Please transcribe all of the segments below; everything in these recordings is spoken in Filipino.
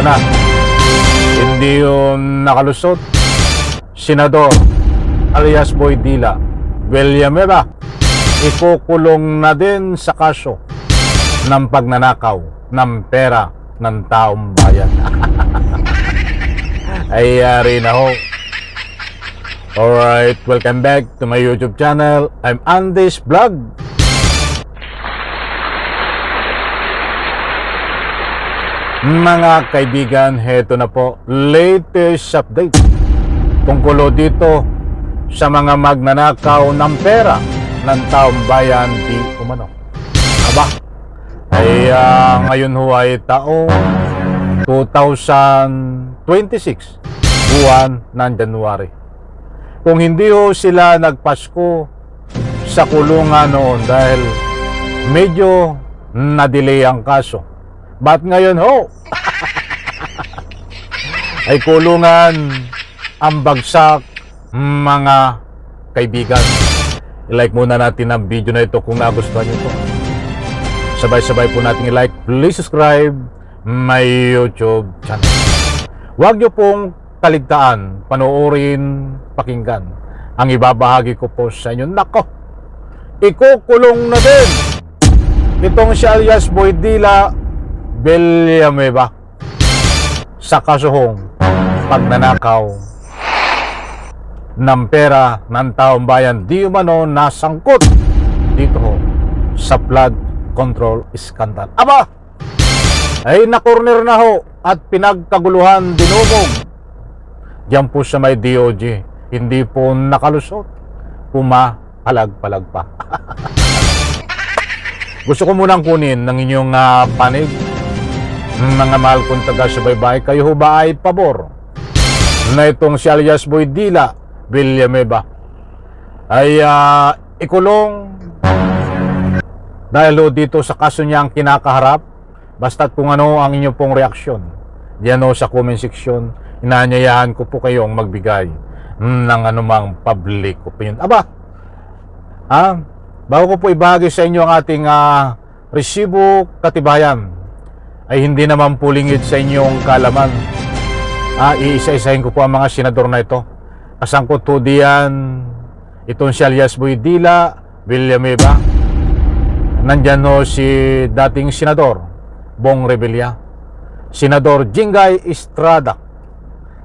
na. Hindi yun nakalusot. Senador alias Boy Dila Villanueva ikukulong na din sa kaso ng pagnanakaw ng pera ng taong bayan. Ay yari na ho. Alright, welcome back to my YouTube channel. I'm Andy's Vlog. Mga kaibigan, heto na po, latest update tungkol dito sa mga magnanakaw ng pera ng taong bayan di umano. Aba, ay ngayon ho ay taong 2026, buwan ng January. Kung hindi ho sila nagpasko sa kulungan noon dahil medyo na-delay ang kaso, ba't ngayon ho ay kulungan ang bagsak, mga kaibigan? I-like muna natin ang video na ito kung nagustuhan nyo ito. Sabay-sabay po natin i-like. Please subscribe my YouTube channel. Huwag nyo pong kaligtaan, panoorin, pakinggan ang ibabahagi ko po sa inyo. Nako, ikukulong na din itong si alias Boy Dila Villanueva sa kasuhong pagnanakaw ng pera ng taong bayan di umano nasangkot dito ho sa flood control scandal. Aba, ay nakorner na ho at pinagkaguluhan, dinumog diyan po sa may DOJ. Hindi po nakalusot, pumapalag-palag pa. Gusto ko munang kunin ng inyong panig, mga mahal kong taga-subaybay. Kayo ho ba ay pabor na itong si alias Boy Dila Villanueva ay ikulong dahil ho dito sa kaso niya ang kinakaharap? Basta't kung ano ang inyong pong reaksyon diyan ho sa comment section, inaanyayahan ko po kayong magbigay ng anumang public opinion. Aba, bago ko po ibahagi sa inyo ang ating resibo katibayan, ay hindi naman po lingid sa inyong kalaman. Iisa-isahin ko po ang mga senador na ito. Kasangkot po diyan itong si alias Boy Dila Villanueva. Nandyan ho si dating senador Bong Revilla, senador Jingay Estrada,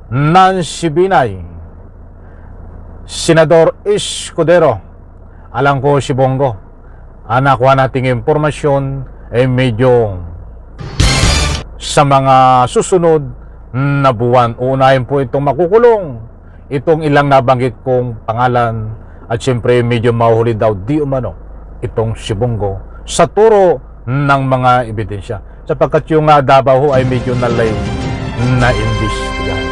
Nancy Binay, senador Escudero. Alam ko si Bongo. Nakuha nating impormasyon ay medyo sa mga susunod na buwan, uunahin po itong makukulong itong ilang nabanggit kong pangalan. At syempre medyo mahuhuli daw di umano itong si Bongo sa turo ng mga ebidensya, sapagkat yung Davao ho ay medyo nalay na imbestigahan.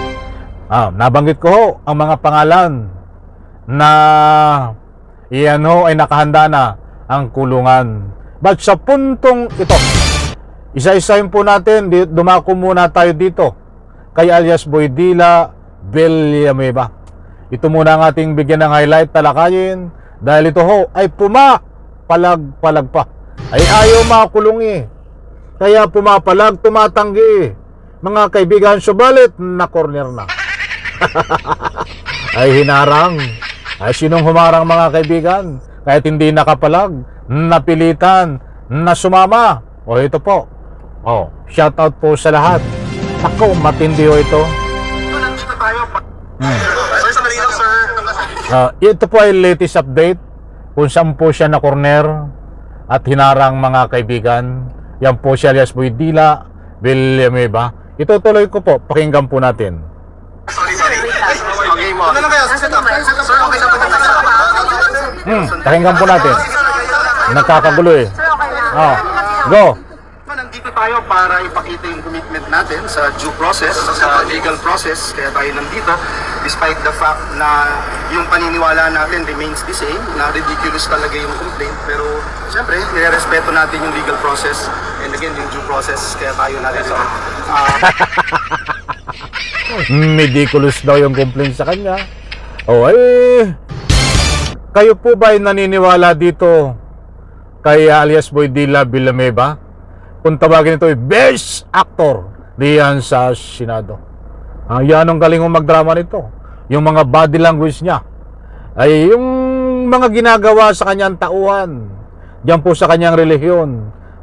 Nabanggit ko ho ang mga pangalan na iyan ho ay nakahanda na ang kulungan. But sa puntong ito, isa-isahin po natin, dumako muna tayo dito kay alias Boy Dila Villanueva. Ito muna ang ating bigyan ng highlight, talakayin, dahil ito ho ay pumapalag-palag pa. Ay ayaw makulong kaya pumapalag, tumatanggi mga kaibigan, subalit na corner na. Ay hinarang. Ay sinong humarang mga kaibigan? Kahit hindi nakapalag, napilitan, na sumama. O ito po. Shout out po sa lahat. Ako, matindi ho ito. Sir, sandali lang, sir. Ito po ay latest update kung saan po siya na corner at hinarang mga kaibigan. Yan po si alias Boy Dila Villanueva. Ito tuloy ko po, pakinggan po natin. Sorry. Okay mo. Ano lang kaya? Sir, okay na po dito. Pakinggan po natin. Nagkakagulo Go. Nandito tayo para ipakita yung commitment natin sa due process, sa legal process. Kaya tayo nandito, despite the fact na yung paniniwala natin remains the same, na ridiculous talaga yung complaint. Pero siyempre, nire-respeto natin yung legal process and again, yung due process. Kaya tayo narito. Ridiculous daw yung complaint sa kanya. Kayo po ba ay naniniwala dito kay alias Boy Dila Villanueva? Kung tawagin ito ay best actor diyan sa Senado. Yan ang galing mong magdrama nito. Yung mga body language niya ay yung mga ginagawa sa kanyang tauhan, diyan po sa kanyang relihiyon,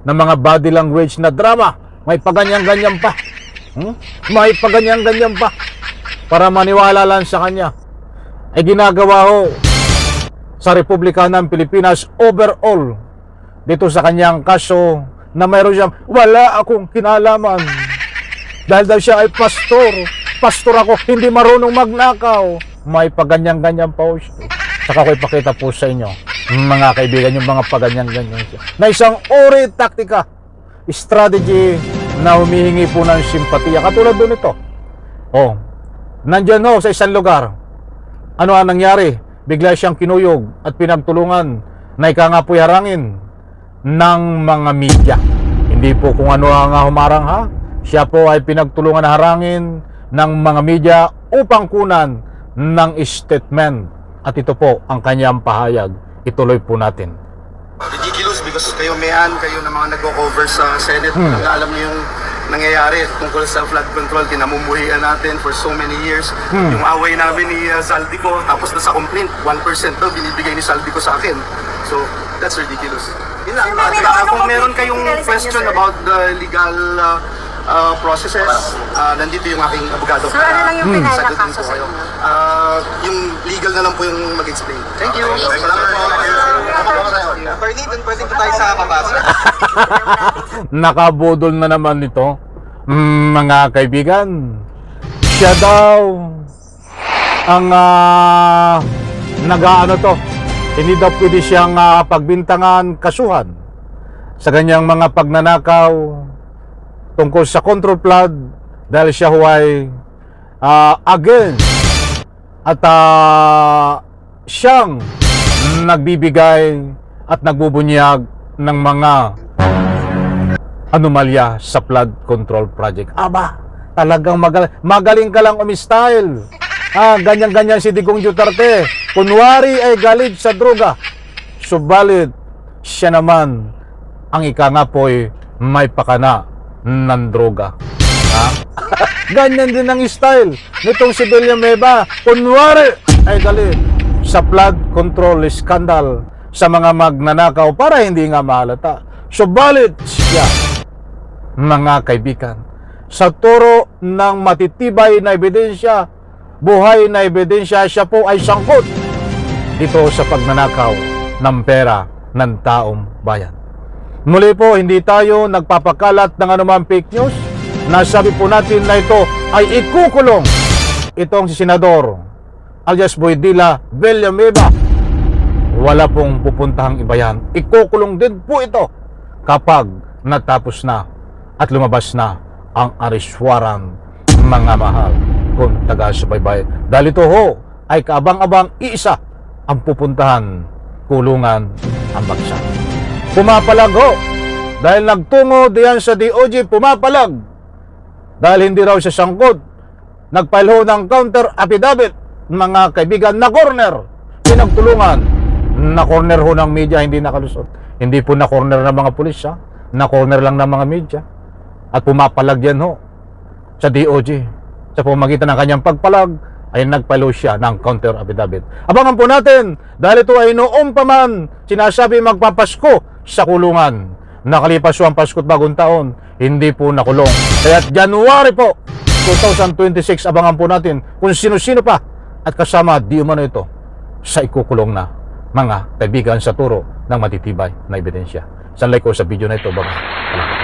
ng mga body language na drama. May paganyan-ganyan pa. May paganyan-ganyan pa. Para maniwala lang sa kanya. Ay ginagawa ho sa Republika ng Pilipinas overall dito sa kanyang kaso na mayroon siyang wala akong kinalaman dahil daw siya ay pastor ako, hindi marunong magnakaw. May paganyan-ganyan pa ho siya. Saka ko ipakita po sa inyo, mga kaibigan, yung mga paganyan-ganyan siya na isang uri taktika, strategy na humihingi po ng simpatiya. Katulad doon ito, nandyan ho sa isang lugar, ano ang nangyari? Bigla siyang kinuyog at pinagtulungan na ika nga po harangin ng mga media. Hindi po kung ano ang humarang ha. Siya po ay pinagtulungan na harangin ng mga media upang kunan ng statement. At ito po ang kanyang pahayag. Ituloy po natin. Ridiculous because kayo kayo na mga nagko-cover sa Senate. Alam niyo yung nangyayari tungkol sa flood control, kinamumuhian natin for so many years. Yung away namin ni Saldico, tapos na sa complaint, 1% daw binibigay ni Saldico sa akin. So, that's ridiculous. Yun lang. Kung meron kayong question about the legal processes, nandito yung aking abogado. So, ano lang yung pinalakaso sa inyo? Yung legal na lang po yung mag-explain. Thank you. Salamat po. Attorney, dun pwede po tayo sa kabasa. Nakabudol na naman ito, mga kaibigan. Siya daw ang nag-aano to. Hindi daw pwede siyang pagbintangan, kasuhan sa ganyang mga pagnanakaw tungkol sa control flood dahil siya huway against at siyang nagbibigay at nagbubunyag ng mga anomalya sa flood control project. Aba, talagang magaling ka lang umistyle. Ganyan-ganyan si Digong Duterte. Kunwari ay galit sa droga. Subalit, siya naman ang ika nga po'y may pakana ng droga. Ganyan din ang style nitong si Villanueva. Kunwari ay galit sa flood control scandal sa mga magnanakaw para hindi nga mahalata. Subalit siya, mga kaibigan, sa turo ng matitibay na ebidensya, buhay na ebidensya, siya po ay sangkot dito sa pagnanakaw ng pera ng taong bayan. Muli po, hindi tayo nagpapakalat ng anumang fake news. Nasabi po natin na ito ay ikukulong itong si Senador alias Boydila Villanueva. Wala pong pupuntahang iba yan. Ikukulong din po ito kapag natapos na at lumabas na ang arrest warrant, mga mahal kung taga-subaybay. Dahil ito ho ay kaabang-abang iisa ang pupuntahan, kulungan ang bagsak. Pumapalag ho dahil nagtungo diyan sa DOJ, pumapalag dahil hindi raw siya sangkot. Nagfile ho ng counter affidavit, mga kaibigan, na corner, pinagtulungan na corner ho ng media, hindi nakalusot. Hindi po na corner ng mga pulis, na corner lang ng mga media. At pumapalag yan ho sa DOJ. Sa pamagitan ng kanyang pagpalag ay nagfile siya ng counter affidavit. Abangan po natin dahil ito ay noong pa man sinasabi magpapasko sa kulungan. Nakalipas ang Pasko't Bagong Taon, hindi po nakulong. Kaya January po 2026, abangan po natin kung sino-sino pa at kasama di umano ito sa ikukulong na mga kaibigan sa turo ng matitibay na ebidensya. Sanlay ko sa video na ito. Bye-bye.